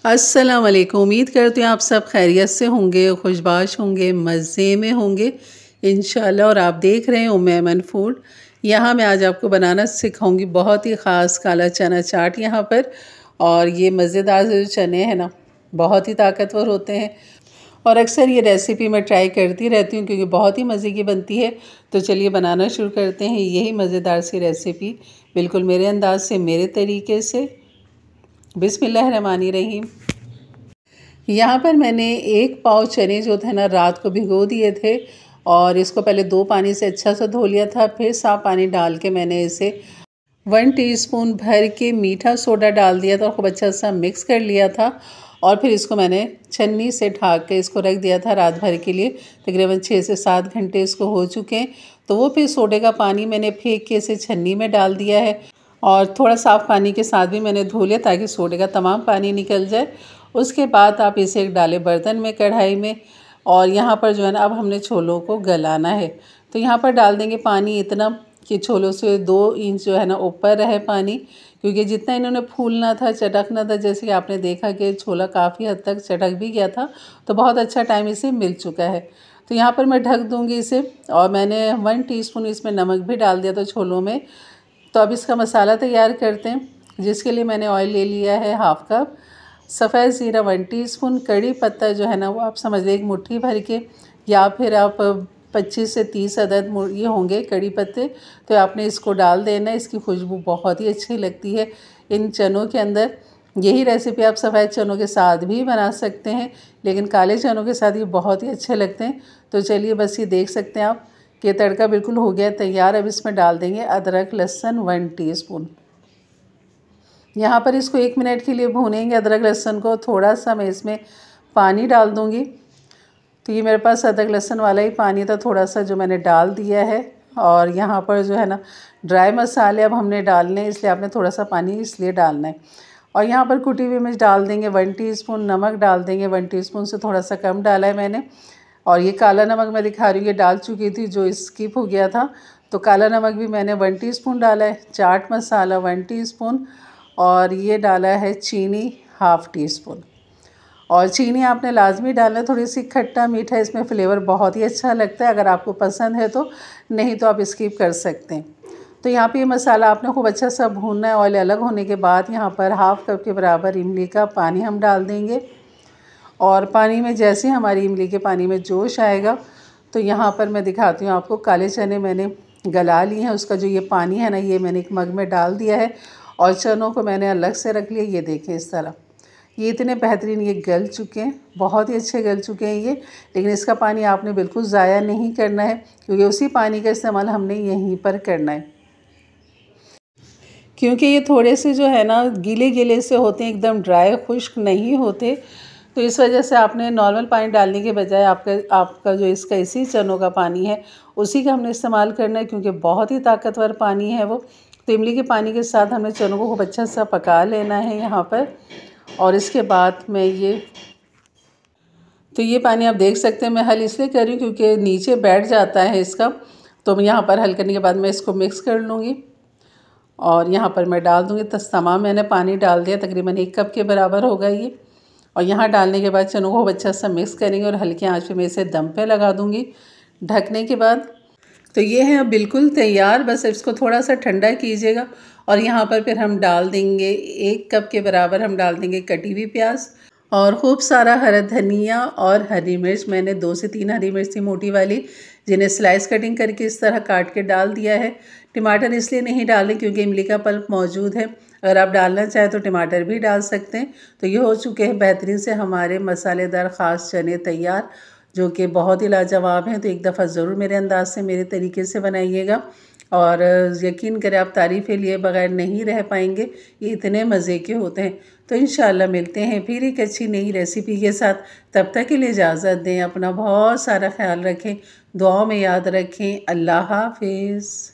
अस्सलाम वालेकुम। उम्मीद करती हूँ आप सब खैरियत से होंगे, खुशबाश होंगे, मज़े में होंगे इंशाल्लाह। और आप देख रहे हैं उम्मे ऐमन फूड। यहाँ मैं आज आपको बनाना सिखाऊंगी बहुत ही ख़ास काला चना चाट यहाँ पर। और ये मज़ेदार जो चने हैं ना, बहुत ही ताकतवर होते हैं। और अक्सर ये रेसिपी मैं ट्राई करती रहती हूँ क्योंकि बहुत ही मज़े की बनती है। तो चलिए बनाना शुरू करते हैं यही मज़ेदार सी रेसिपी, बिल्कुल मेरे अंदाज से, मेरे तरीके से। बिस्मिल्लाहिर्रहमानिर्रहीम। यहाँ पर मैंने 1 पाव चने जो थे ना, रात को भिगो दिए थे। और इसको पहले 2 पानी से अच्छा सा धो लिया था। फिर साफ़ पानी डाल के मैंने इसे 1 टीस्पून भर के मीठा सोडा डाल दिया था और खूब अच्छा सा मिक्स कर लिया था। और फिर इसको मैंने छन्नी से ढक के इसको रख दिया था रात भर के लिए। तकरीबन 6 से 7 घंटे इसको हो चुके हैं। तो वो फिर सोडे का पानी मैंने फेंक के इसे छन्नी में डाल दिया है। और थोड़ा साफ़ पानी के साथ भी मैंने धो लिया ताकि सोडे का तमाम पानी निकल जाए। उसके बाद आप इसे एक डाले बर्तन में, कढ़ाई में। और यहाँ पर जो है ना, अब हमने छोलों को गलाना है। तो यहाँ पर डाल देंगे पानी इतना कि छोलों से 2 इंच जो है ना ऊपर रहे पानी, क्योंकि जितना इन्होंने फूलना था, चटकना था, जैसे कि आपने देखा कि छोला काफ़ी हद तक चटक भी गया था। तो बहुत अच्छा टाइम इसे मिल चुका है। तो यहाँ पर मैं ढक दूँगी इसे। और मैंने 1 टीस्पून इसमें नमक भी डाल दिया था छोलों में। तो अब इसका मसाला तैयार करते हैं, जिसके लिए मैंने ऑयल ले लिया है 1/2 कप, सफ़ेद ज़ीरा 1 टीस्पून, कड़ी पत्ता जो है ना वो आप समझ लें 1 मुट्ठी भर के, या फिर आप 25 से 30 अदद ये होंगे कड़ी पत्ते। तो आपने इसको डाल देना। इसकी खुशबू बहुत ही अच्छी लगती है इन चनों के अंदर। यही रेसिपी आप सफ़ेद चनों के साथ भी बना सकते हैं, लेकिन काले चनों के साथ ये बहुत ही अच्छे लगते हैं। तो चलिए, बस ये देख सकते हैं आप कि तड़का बिल्कुल हो गया तैयार। अब इसमें डाल देंगे अदरक लहसुन 1 टीस्पून। यहाँ पर इसको 1 मिनट के लिए भूनेंगे अदरक लहसुन को। थोड़ा सा मैं इसमें पानी डाल दूँगी। तो ये मेरे पास अदरक लहसुन वाला ही पानी था, थोड़ा सा जो मैंने डाल दिया है। और यहाँ पर जो है ना, ड्राई मसाले अब हमने डालने हैं, इसलिए आपने थोड़ा सा पानी इसलिए डालना है। और यहाँ पर कुटी हुई मिर्च डाल देंगे 1 टीस्पून, नमक डाल देंगे 1 टीस्पून से थोड़ा सा कम डाला है मैंने। और ये काला नमक मैं दिखा रही हूँ, ये डाल चुकी थी, जो स्किप हो गया था। तो काला नमक भी मैंने 1 टीस्पून डाला है। चाट मसाला 1 टीस्पून। और ये डाला है चीनी 1/2 टीस्पून। और चीनी आपने लाजमी डालना है, थोड़ी सी खट्टा मीठा, इसमें फ्लेवर बहुत ही अच्छा लगता है। अगर आपको पसंद है तो, नहीं तो आप स्किप कर सकते हैं। तो यहाँ पे ये मसाला आपने खूब अच्छा सा भूनना है। ऑयल अलग होने के बाद यहाँ पर 1/2 कप के बराबर इमली का पानी हम डाल देंगे। और पानी में जैसे हमारी इमली के पानी में जोश आएगा, तो यहाँ पर मैं दिखाती हूँ आपको, काले चने मैंने गला लिए हैं। उसका जो ये पानी है ना, ये मैंने एक मग में डाल दिया है। और चनों को मैंने अलग से रख लिया। ये देखें इस तरह, ये इतने बेहतरीन ये गल चुके हैं, बहुत ही अच्छे गल चुके हैं ये। लेकिन इसका पानी आपने बिल्कुल ज़ाया नहीं करना है, क्योंकि उसी पानी का इस्तेमाल हमने यहीं पर करना है। क्योंकि ये थोड़े से जो है ना, गीले गीले से होते हैं, एकदम ड्राई खुश्क नहीं होते। तो इस वजह से आपने नॉर्मल पानी डालने के बजाय आपका जो इसका इसी चनों का पानी है, उसी का हमने इस्तेमाल करना है, क्योंकि बहुत ही ताकतवर पानी है वो। तो इमली के पानी के साथ हमें चनों को खूब अच्छा सा पका लेना है यहाँ पर। और इसके बाद मैं ये पानी आप देख सकते हैं, मैं हल इसलिए कर रही हूँ क्योंकि नीचे बैठ जाता है इसका। तो मैं यहाँ पर हल करने के बाद मैं इसको मिक्स कर लूँगी। और यहाँ पर मैं डाल दूँगी तमाम मैंने पानी डाल दिया, तकरीबन 1 कप के बराबर होगा ये। और यहाँ डालने के बाद चनों को अच्छा सा मिक्स करेंगे और हल्की आंच पे मैं इसे दम पे लगा दूँगी ढकने के बाद। तो ये है अब बिल्कुल तैयार, बस इसको थोड़ा सा ठंडा कीजिएगा। और यहाँ पर फिर हम डाल देंगे 1 कप के बराबर हम डाल देंगे कटी हुई प्याज और खूब सारा हरा धनिया और हरी मिर्च। मैंने 2 से 3 हरी मिर्च थी मोटी वाली, जिन्हें स्लाइस कटिंग करके इस तरह काट के डाल दिया है। टमाटर इसलिए नहीं डालें क्योंकि इमली का पल्प मौजूद है। अगर आप डालना चाहें तो टमाटर भी डाल सकते हैं। तो ये हो चुके हैं बेहतरीन से हमारे मसालेदार ख़ास चने तैयार, जो कि बहुत ही लाजवाब हैं। तो एक दफ़ा ज़रूर मेरे अंदाज से, मेरे तरीके से बनाइएगा। और यकीन करें, आप तारीफ़ें लिए बगैर नहीं रह पाएंगे, ये इतने मज़े के होते हैं। तो इंशाल्लाह मिलते हैं फिर एक अच्छी नई रेसिपी के साथ। तब तक के लिए इजाज़त दें, अपना बहुत सारा ख्याल रखें, दुआओं में याद रखें। अल्लाह हाफ़िज़।